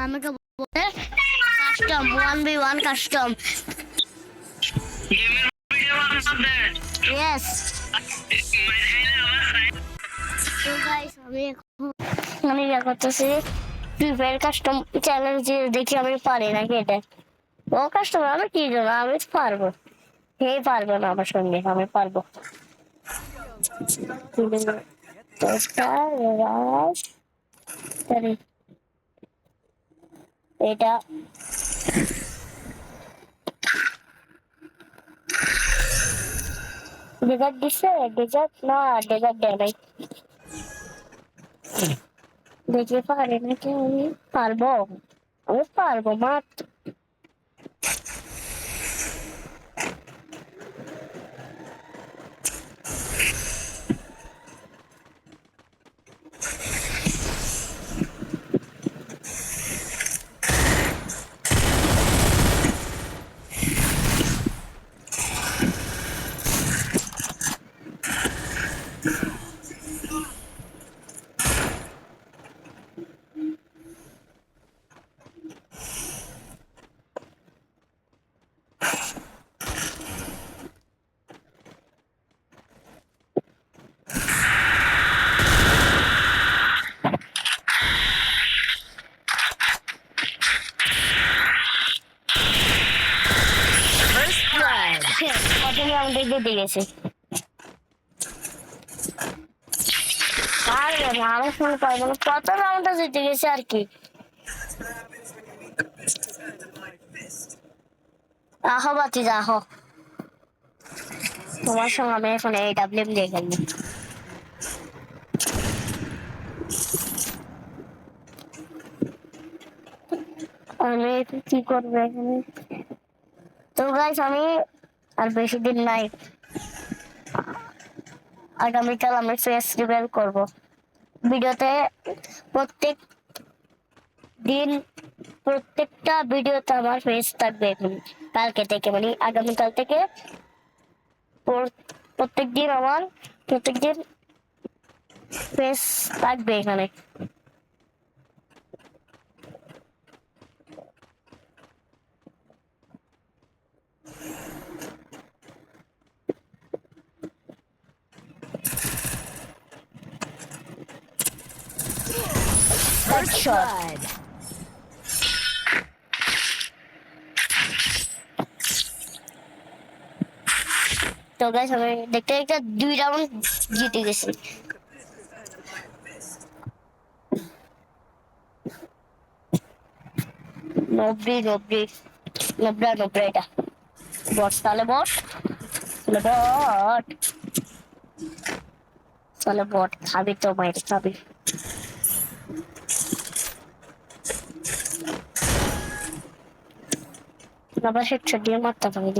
আমাকে বলে custom 1v1 custom. Yes. তো গাইস আমি ইয়া করতেছি ফ্রি ফায়ার কাস্টম চ্যালেঞ্জ দেখি আমি পারি নাকি এটা। ও কাস্টমার আমি কি জানো, আমি পারবো। হে পারবো না আমার সঙ্গে, আমি পারবো। এটা ডেজার্ট দিচ্ছে, ডেজার্ট না, ডেজার্ট দেয় নাই। দেখে পারে নাকি, আমি পারবো, আমি পারবো মাত্র। প্রথমে আমাদের জিতে গেছে। পারবে না, আমার সঙ্গে পারবো না। প্রথম রাউন্ডটা জিতে গেছে আর কি। আহ বাতি আহ, তোমার সঙ্গে আমি এখন এই ডাব্লিউ দিয়ে খেলবো। আমি কি করবো এখানে? তো গাইস আমি আর বেশি দিন নাই, আগামীকাল আমি ফেস রিভিল করব ভিডিওতে। প্রত্যেক দিন প্রত্যেকটা ভিডিওতে আমার ফেস থাকবে এখন, কালকে থেকে মানে আগামীকাল থেকে প্রত্যেক দিন আমার প্রত্যেক দিন ফেস থাকবে এখানে। Headshot. তো গাইস আমি দেখতে দেখতে 2 রাউন্ড জিতে গেছি। নব্বই নব্বই নব্বই নব্বই, এটা বট, তাহলে বট, বট, তাহলে বট খাবি তো, মাইরে খাবি। আবার হেডশট দিয়ে মারতে পারি।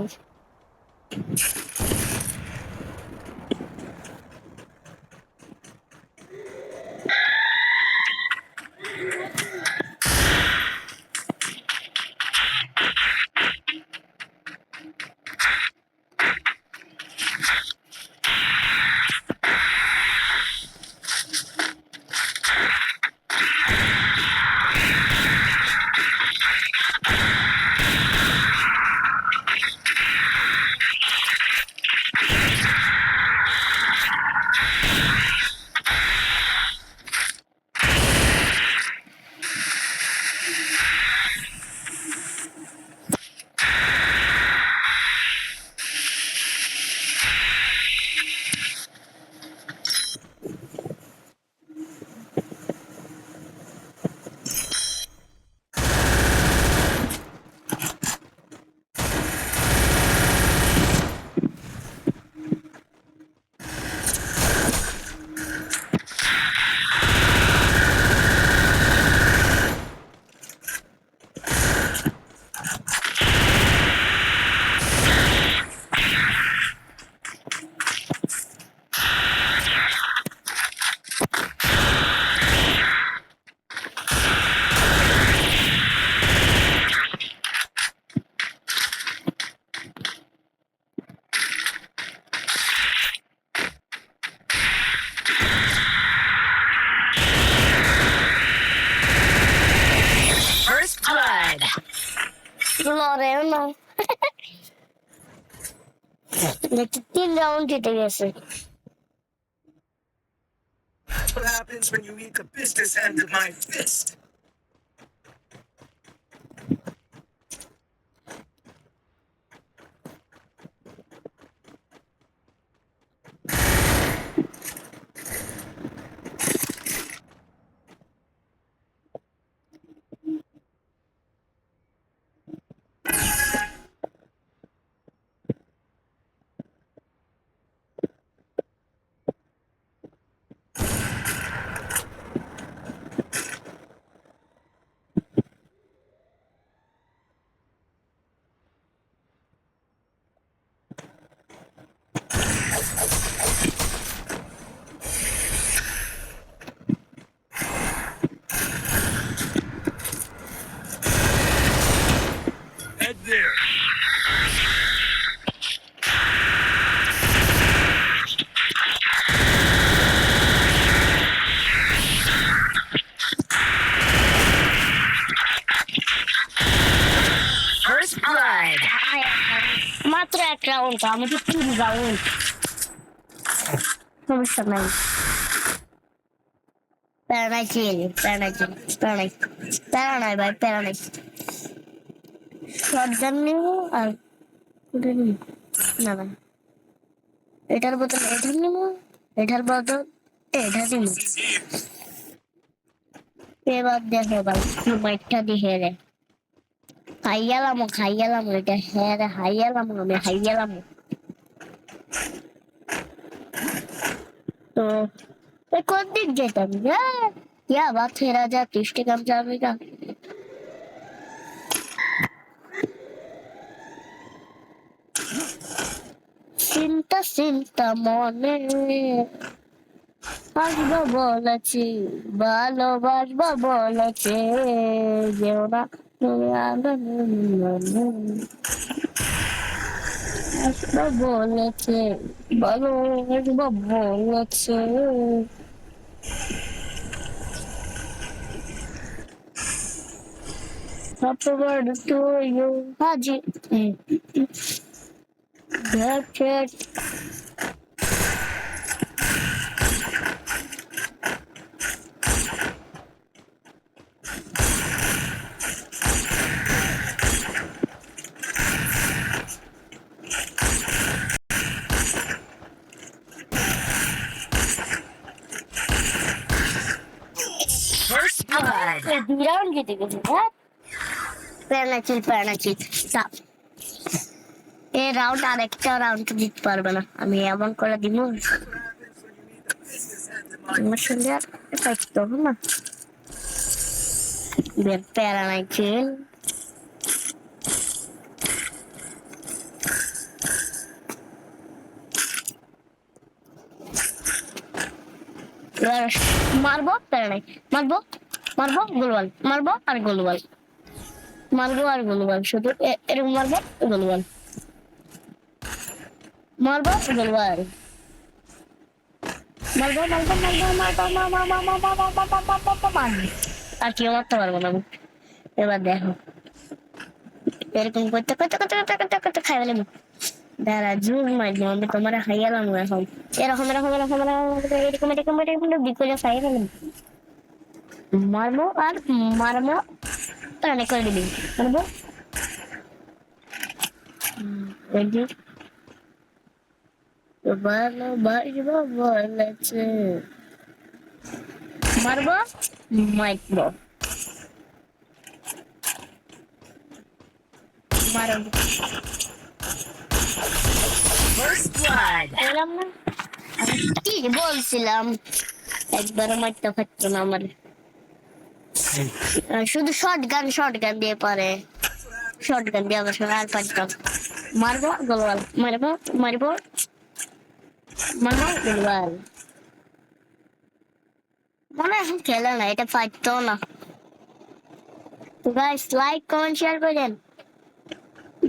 মরেও না। দেখছি 3 রাউন্ড জিতে গেছে। What happens when you eat the business end of my fist? Head there. First blood. মাত্র 1 রাউন্ড, আমি তো 3 রাউন্ড। সমস্যা নাই, প্যারা নাই, প্যারা নাই, প্যারা নাই, প্যারা নাই ভাই, প্যারা নাই। শটগান নিব আর না না, এটার বদল এটা নিব, এটার বদল এটা নিব। এবার দেখো ভাই, মাইকটা দিয়ে রে খাইয়ালাম এটা, হ্যাঁ রে হাইয়ালাম, আমি হাইয়ালাম। तो कौन दिन जेता यार, क्या बात है राजा, 30 कम जाएगा। চিন্তা চিন্তা মনে আসবো বলেছি, ভালোবাসবো বলেছে, যেও না তুমি আসবো বলেছে, ভালোবাসবো বলেছে। Happy birthday to you, Haji. That's it. First blood. Bilang gitu gitu kan? প্যারাচিল স্টপ। এই রাউন্ড আর একটা রাউন্ড জিততে পারবে না, আমি এমন করে দিব। আমার সঙ্গে আর পাইতে হবে না, প্যারাচিল। মারবো প্যারানাই, মারবো মারবো গোলওয়াল, মারবো আর গোলওয়াল, মারবো আর গোলওয়াল, শুধু এরকম মারবো গোলওয়াল, মারবো গোলওয়াল, মারবো মারবো মারবো মারবো আর কেউ মারতে পারবো না। এবার দেখো এরকম করতে করতে করতে করতে করতে করতে খাই ফেলে দাঁড়া জোর মারবো, আমি তোমার হাইয়ালাম এখন এরকম এরকম এরকম এরকম এরকম এরকম বিকলে খাই ফেলে মারবো আর মারবো প্রাণে করে দিবি, মারবো ভালোবাসবো বলেছে, মারবো মারবো মারবো। First blood. এলাম না, কি বলছিলাম, একবারও মারতে পারতো না আমার, শুধু শর্ট গান দিয়ে পারে, শর্ট গান দিয়ে আমার সঙ্গে আর পারতাম। মারবো গোলওয়াল, মারবো মারবো মারবো গোলওয়াল, মনে এখন খেলে না, এটা পারতো না। তো গাইস লাইক কমেন্ট শেয়ার করেন,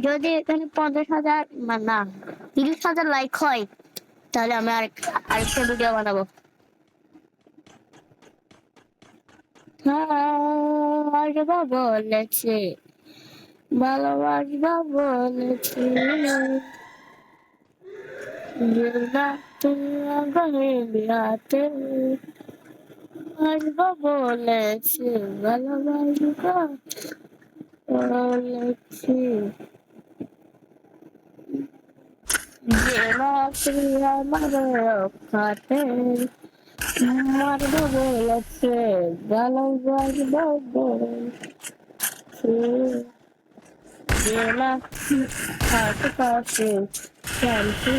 যদি এখানে 50,000 না 30,000 লাইক হয় তাহলে আমি আরেকটা ভিডিও বানাবো। আসবো বলেছে, ভালোবাসবা বলেছিলে যে না তুমি আগামী বিয়াতে আসবা বলেছে ভালোবাসবা বলেছি যে না তুমি আমার খাতে মারবা বলেছে ভালোবাসবা বলেছে যে না হাতে কাছে শান্তি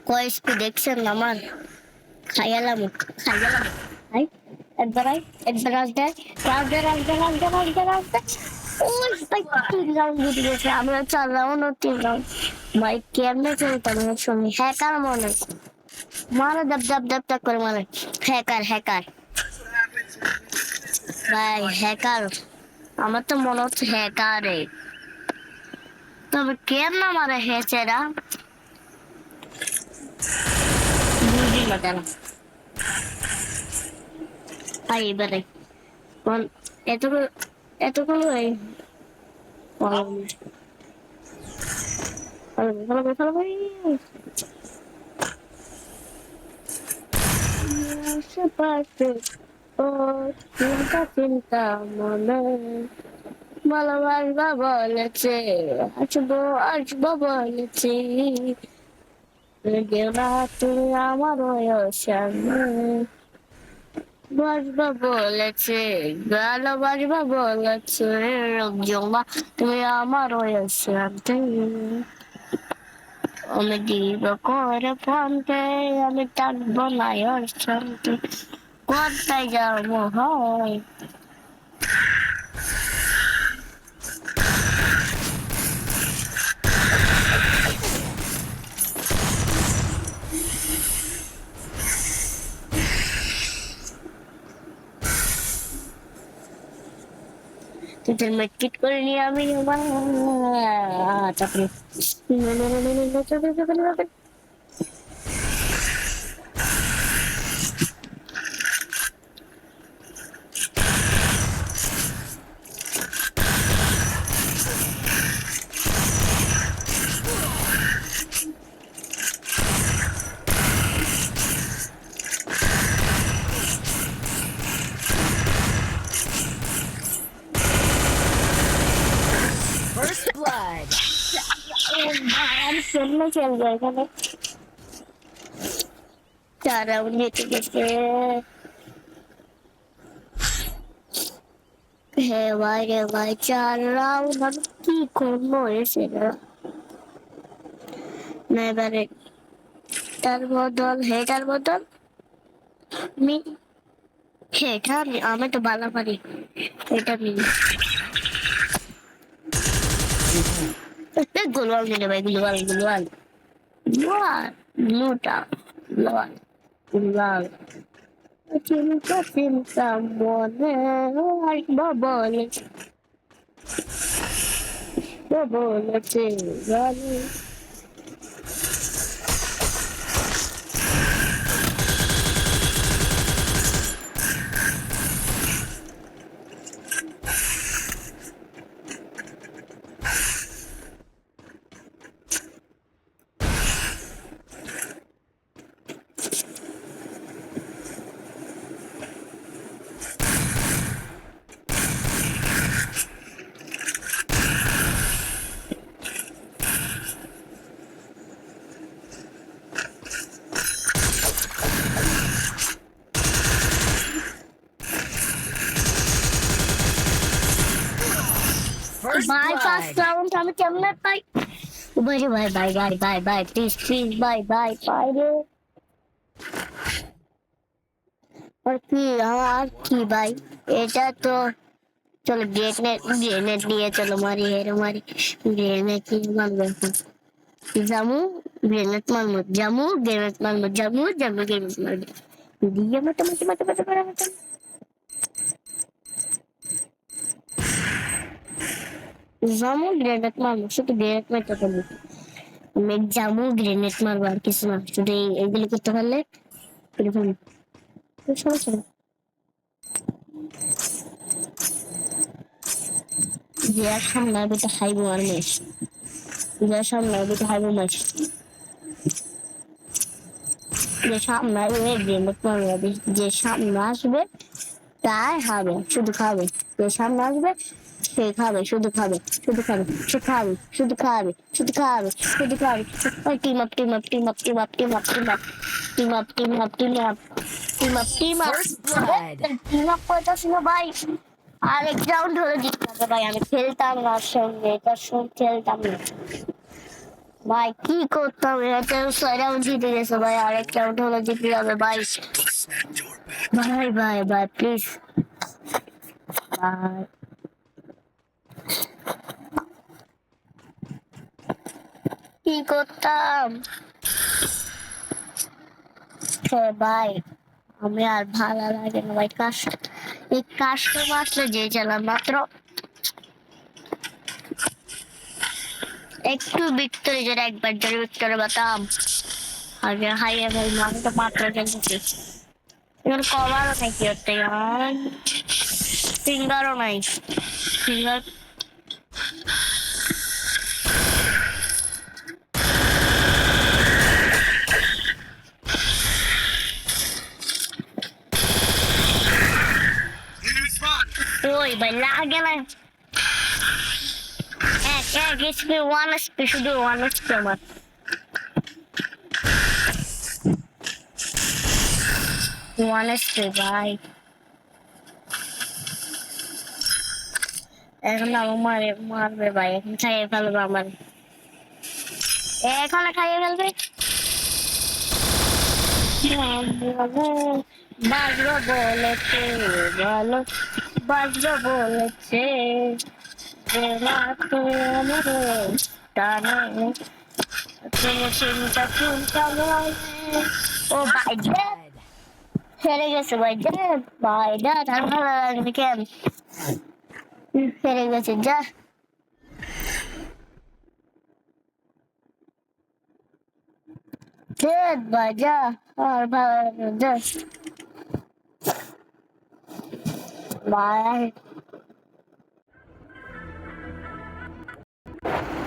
কয়েসকে দেখছেন আমার খাইয়ালাম খাইয়ালাম আই একবার আসবে রাজদে ওই ভাই 3 রাউন্ড জিতে গেছে আমরা 4 রাউন্ড ও 3 রাউন্ড ভাই কেমনে চলতাম এর সঙ্গে হ্যাকার মনে মারা দব দব দব দব করে মারে হ্যাকার ভাই হ্যাকার আমার তো মনে হচ্ছে হ্যাকারে তবে কেমনে মারে হ্যাচেরা বুঝি না কেন আই এবারে কোন এতগুলো এই ভালো আশেপাশে ও চিন্তা মনে ভালোবাসবা বলেছে আসবো বলেছি কেউ না তুমি আমার সামনে বাসবা বলেছে ভালোবাসবা বলেছে জমা তুমি আমার সামনে আমি দিব করে ফোনপে আমি টানবো না ওর সামনে কোথায় যাবো হয় তোদের মেট্রিক করে নিয়ে আমি তারপরে First blood. আমি কেমনে খেলবো এখানে 4 রাউন্ড জিতে গেছে হ্যাঁ ভাই রে ভাই 4 রাউন্ড আমি কি করবো এসে না এবারে হেটার বদল মি হেটা আমি তো ভালো পারি এটা মিনি গোলওয়াল দিলে ভাই গোলওয়াল ব্লুটা গোলওয়াল চিন্তা মনে আসবা বলেছে জানি First ভাই blood. ফার্স্ট রাউন্ড আমি কেমনে পাই ভাই প্লিজ ভাই রে আর কি ভাই এটা তো চলো গ্রেনেড নিয়ে চলো মারি গ্রেনেড কি মারবো এখন জামু গ্রেনেড মারবো দিয়ে মারবো জামু গ্রেনেড মারবো শুধু গ্রেনেড মারতে পারবো মেঘ যাবো গ্রেনেড মারবো আর কিছু না, শুধু এইগুলো করতে পারলে করে ফেলবো। কোনো সমস্যা নেই। যে আর সামনে হবে তো খাইবো আর মেশ, যে আর সামনে হবে তো খাইবো মেশ, যে সামনে আসবে গ্রেনেড মারবে, যে সামনে আসবে তাই খাবে, শুধু খাবে, যে সামনে আসবে সে খাবে, শুধু খাবে, শুধু খাবে, সে খাবে, শুধু খাবে, শুধু খাবে, শুধু খাবে। Team up team up team up team up team up team up team up team up team up team up team up First blood. Team up করতেছিল ভাই। আরেক রাউন্ড হলে জিততে হবে ভাই, আমি খেলতাম না ওর সঙ্গে, এটার সঙ্গে খেলতাম না ভাই, কি করতাম, এটা 6 রাউন্ড জিতে গেছে ভাই, আরেক রাউন্ড হলে জিতে যাবে ভাই। Smack your back. ভাই ভাই ভাই প্লিজ ভাই, কি করতাম ভাই, আমি আর ভালো লাগে না ভাই, এই কাজটা মাত্র যে চালাম মাত্র একটু ভিক্টোরি, যেটা একবার ধরে ভিক্টোরি বাতাম আগে হাইয়ে ভাই, আমি তো মাত্র খেলতেছি, এখানে কভারও নাই কি হচ্ছে, ফিঙ্গারও নাই, ফিঙ্গার Enemy spot. ওই ভাই লাগে না, এক এক এসপি, 1 এসপি, শুধু 1 এসপি আমার, ওয়ান এসপি ভাই, এখন আমার মারবে ভাই, এখন খাইয়ে ফেলবে আমার, এখন খাইয়ে ফেলবে, বাজলো বলেছে বলো, বাজলো বলেছে যে রাত আমার টানে, তুমি চিন্তা চিন্তা বলে। ও ভাই Blood. হেরে গেছে ভাই, ভাই আর ভালো লাগবে কেন, হেরে গেছে যা, ভাই যা, আর ভালো লাগবে যা ভাই।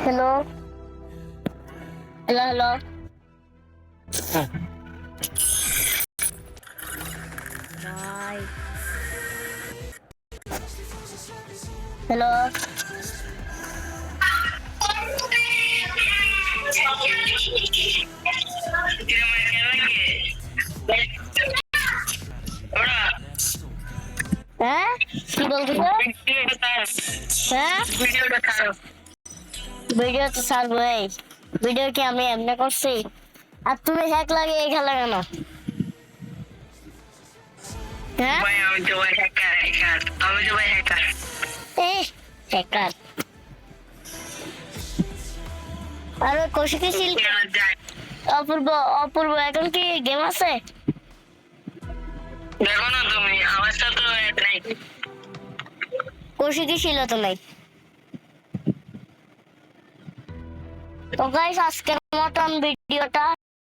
হ্যালো হ্যালো হ্যালো, ভাই হ্যালো, হ্যাঁ কি বলতেছো, হ্যাঁ ভিডিও তো ছাড়বো, এই ভিডিও কি আমি এমনি করছি, আর তুমি হ্যাক লাগিয়ে খেলা কেন, হ্যাঁ ভাই আমি তো ভাই হ্যাকার আমি তো ভাই হ্যাকার এই হ্যাকার, আর ওই কৌশিকী শিল, অপূর্ব অপূর্ব এখন কি গেম আছে, দেখো না তুমি আমার সাথে নাই কৌশিকী শিল তো নাই। তো গাইস আজকের মতন ভিডিওটা